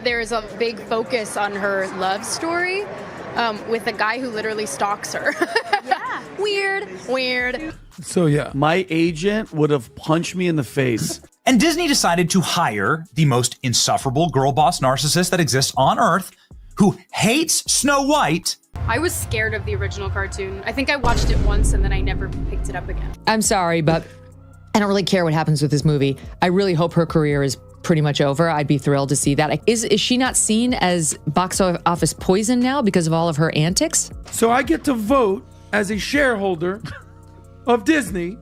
There's a big focus on her love story with a guy who literally stalks her. Yeah. Weird. So yeah, my agent would have punched me in the face. And Disney decided to hire the most insufferable girl boss narcissist that exists on Earth, who hates Snow White. I was scared of the original cartoon. I think I watched it once and then I never picked it up again. I'm sorry, but I don't really care what happens with this movie. I really hope her career is pretty much over. I'd be thrilled to see that. Is she not seen as box office poison now because of all of her antics? So I get to vote as a shareholder of Disney.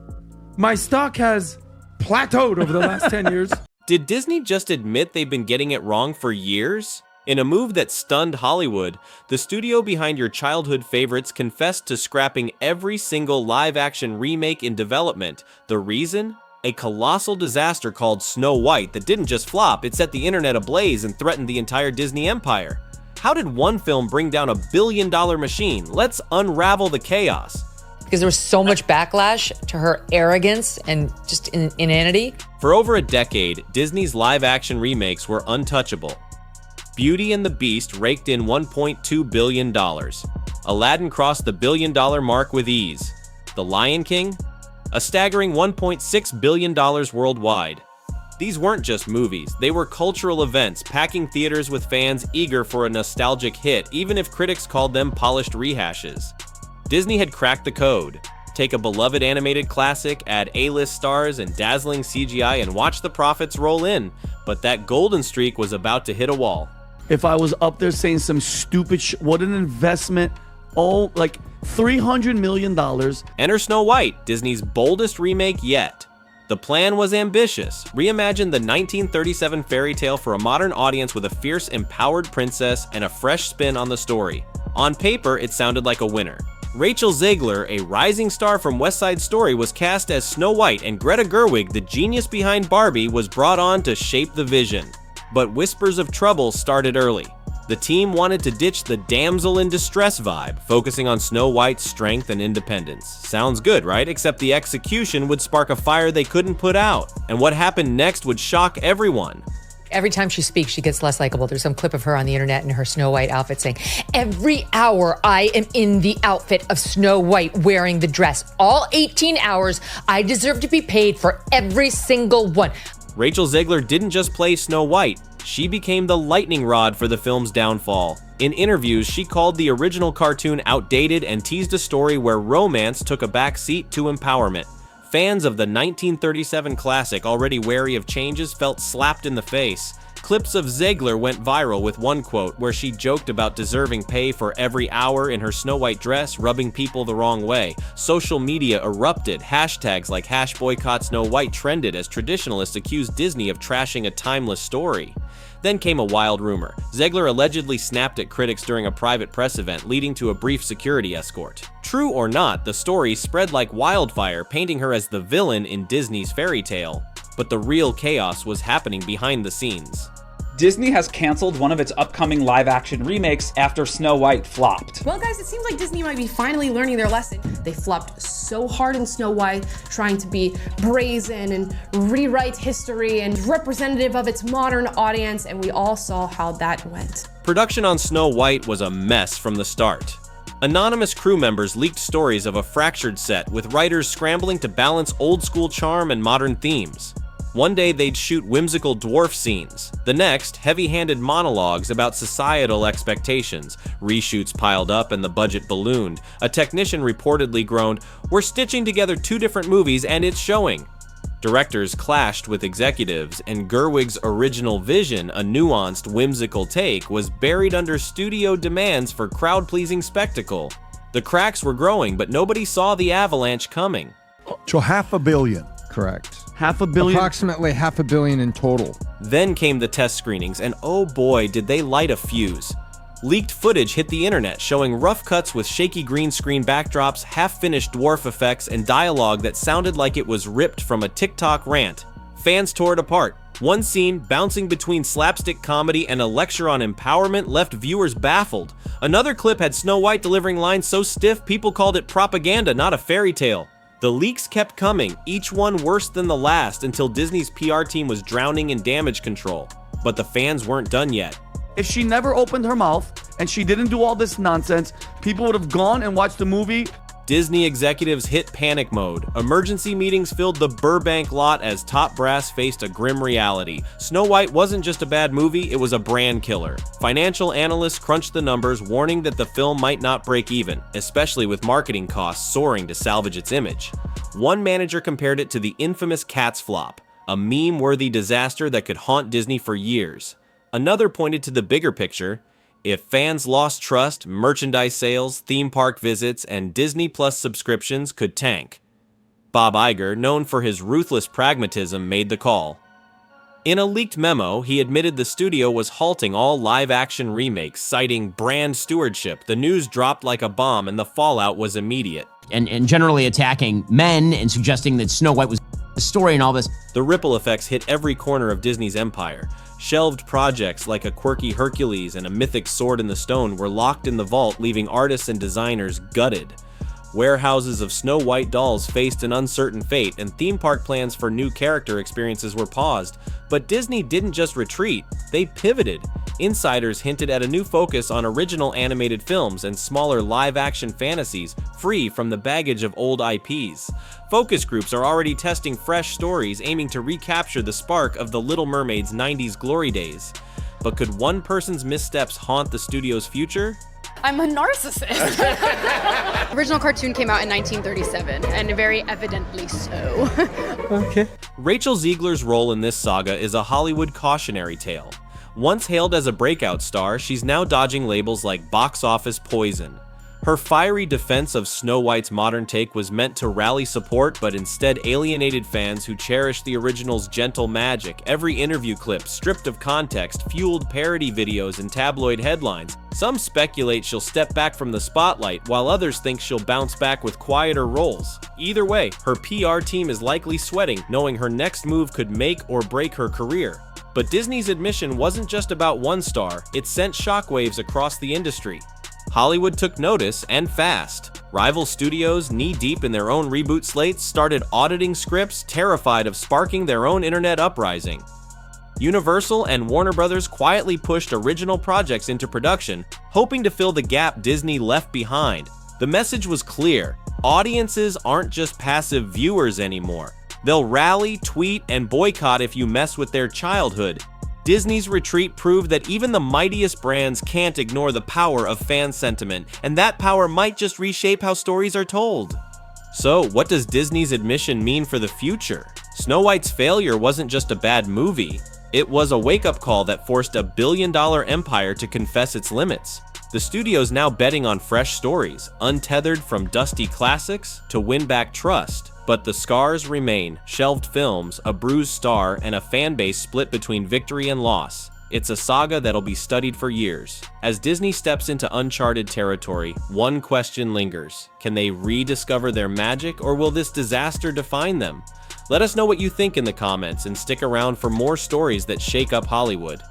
My stock has plateaued over the last 10 years. Did Disney just admit they've been getting it wrong for years? In a move that stunned Hollywood, the studio behind your childhood favorites confessed to scrapping every single live-action remake in development. The reason? A colossal disaster called Snow White that didn't just flop, it set the internet ablaze and threatened the entire Disney empire. How did one film bring down $1 billion machine? Let's unravel the chaos. Because there was so much backlash to her arrogance and just inanity. For over a decade, Disney's live-action remakes were untouchable. Beauty and the Beast raked in $1.2 billion. Aladdin crossed the $1 billion mark with ease. The Lion King? A staggering $1.6 billion worldwide. These weren't just movies, they were cultural events, packing theaters with fans eager for a nostalgic hit, even if critics called them polished rehashes. Disney had cracked the code. Take a beloved animated classic, add A-list stars and dazzling CGI, and watch the profits roll in. But that golden streak was about to hit a wall. If I was up there saying some stupid what an investment, oh, like $300 million. Enter Snow White, Disney's boldest remake yet. The plan was ambitious. Reimagine the 1937 fairy tale for a modern audience with a fierce, empowered princess and a fresh spin on the story. On paper, it sounded like a winner. Rachel Zegler, a rising star from West Side Story, was cast as Snow White, and Greta Gerwig, the genius behind Barbie, was brought on to shape the vision. But whispers of trouble started early. The team wanted to ditch the damsel in distress vibe, focusing on Snow White's strength and independence. Sounds good, right? Except the execution would spark a fire they couldn't put out. And what happened next would shock everyone. Every time she speaks, she gets less likable. There's some clip of her on the internet in her Snow White outfit saying, "Every hour I am in the outfit of Snow White wearing the dress. All 18 hours, I deserve to be paid for every single one." Rachel Zegler didn't just play Snow White, she became the lightning rod for the film's downfall. In interviews, she called the original cartoon outdated and teased a story where romance took a back seat to empowerment. Fans of the 1937 classic, already wary of changes, felt slapped in the face. Clips of Zegler went viral with one quote where she joked about deserving pay for every hour in her Snow White dress, rubbing people the wrong way. Social media erupted. Hashtags like #BoycottSnowWhite trended as traditionalists accused Disney of trashing a timeless story. Then came a wild rumor. Zegler allegedly snapped at critics during a private press event, leading to a brief security escort. True or not, the story spread like wildfire, painting her as the villain in Disney's fairy tale. But the real chaos was happening behind the scenes. Disney has canceled one of its upcoming live-action remakes after Snow White flopped. Well, guys, it seems like Disney might be finally learning their lesson. They flopped so hard in Snow White, trying to be brazen and rewrite history and representative of its modern audience, and we all saw how that went. Production on Snow White was a mess from the start. Anonymous crew members leaked stories of a fractured set, with writers scrambling to balance old-school charm and modern themes. One day they'd shoot whimsical dwarf scenes. The next, heavy-handed monologues about societal expectations. Reshoots piled up and the budget ballooned. A technician reportedly groaned, "We're stitching together two different movies and it's showing." Directors clashed with executives, and Gerwig's original vision, a nuanced, whimsical take, was buried under studio demands for crowd-pleasing spectacle. The cracks were growing, but nobody saw the avalanche coming. So $500 million. Correct. $500 million? Approximately $500 million in total. Then came the test screenings, and oh boy, did they light a fuse. Leaked footage hit the internet showing rough cuts with shaky green screen backdrops, half-finished dwarf effects, and dialogue that sounded like it was ripped from a TikTok rant. Fans tore it apart. One scene, bouncing between slapstick comedy and a lecture on empowerment, left viewers baffled. Another clip had Snow White delivering lines so stiff people called it propaganda, not a fairy tale. The leaks kept coming, each one worse than the last, until Disney's PR team was drowning in damage control. But the fans weren't done yet. if she never opened her mouth and she didn't do all this nonsense, people would have gone and watched the movie. Disney executives hit panic mode. Emergency meetings filled the Burbank lot as top brass faced a grim reality. Snow White wasn't just a bad movie, it was a brand killer. Financial analysts crunched the numbers, warning that the film might not break even, especially with marketing costs soaring to salvage its image. One manager compared it to the infamous Cats flop, a meme-worthy disaster that could haunt Disney for years. Another pointed to the bigger picture. If fans lost trust, merchandise sales, theme park visits, and Disney Plus subscriptions could tank. Bob Iger, known for his ruthless pragmatism, made the call. In a leaked memo, he admitted the studio was halting all live-action remakes, citing brand stewardship. The news dropped like a bomb, and the fallout was immediate. And generally attacking men and suggesting that Snow White was the story and all this. The ripple effects hit every corner of Disney's empire. Shelved projects like a quirky Hercules and a mythic Sword in the Stone were locked in the vault, leaving artists and designers gutted. Warehouses of Snow White dolls faced an uncertain fate, and theme park plans for new character experiences were paused. But Disney didn't just retreat, they pivoted. Insiders hinted at a new focus on original animated films and smaller live-action fantasies, free from the baggage of old IPs. Focus groups are already testing fresh stories aiming to recapture the spark of The Little Mermaid's 90s glory days. But could one person's missteps haunt the studio's future? I'm a narcissist. The original cartoon came out in 1937, and very evidently so. Okay. Rachel Zegler's role in this saga is a Hollywood cautionary tale. Once hailed as a breakout star, she's now dodging labels like box office poison. Her fiery defense of Snow White's modern take was meant to rally support, but instead alienated fans who cherished the original's gentle magic. Every interview clip, stripped of context, fueled parody videos and tabloid headlines. Some speculate she'll step back from the spotlight, while others think she'll bounce back with quieter roles. Either way, her PR team is likely sweating, knowing her next move could make or break her career. But Disney's admission wasn't just about one star, it sent shockwaves across the industry. Hollywood took notice, and fast. Rival studios, knee-deep in their own reboot slates, started auditing scripts, terrified of sparking their own internet uprising. Universal and Warner Brothers quietly pushed original projects into production, hoping to fill the gap Disney left behind. The message was clear: audiences aren't just passive viewers anymore. They'll rally, tweet, and boycott if you mess with their childhood. Disney's retreat proved that even the mightiest brands can't ignore the power of fan sentiment, and that power might just reshape how stories are told. So, what does Disney's admission mean for the future? Snow White's failure wasn't just a bad movie, it was a wake-up call that forced a billion-dollar empire to confess its limits. The studio's now betting on fresh stories, untethered from dusty classics to win back trust. But the scars remain: shelved films, a bruised star, and a fan base split between victory and loss. It's a saga that'll be studied for years. As Disney steps into uncharted territory, one question lingers: can they rediscover their magic, or will this disaster define them? Let us know what you think in the comments, and stick around for more stories that shake up Hollywood.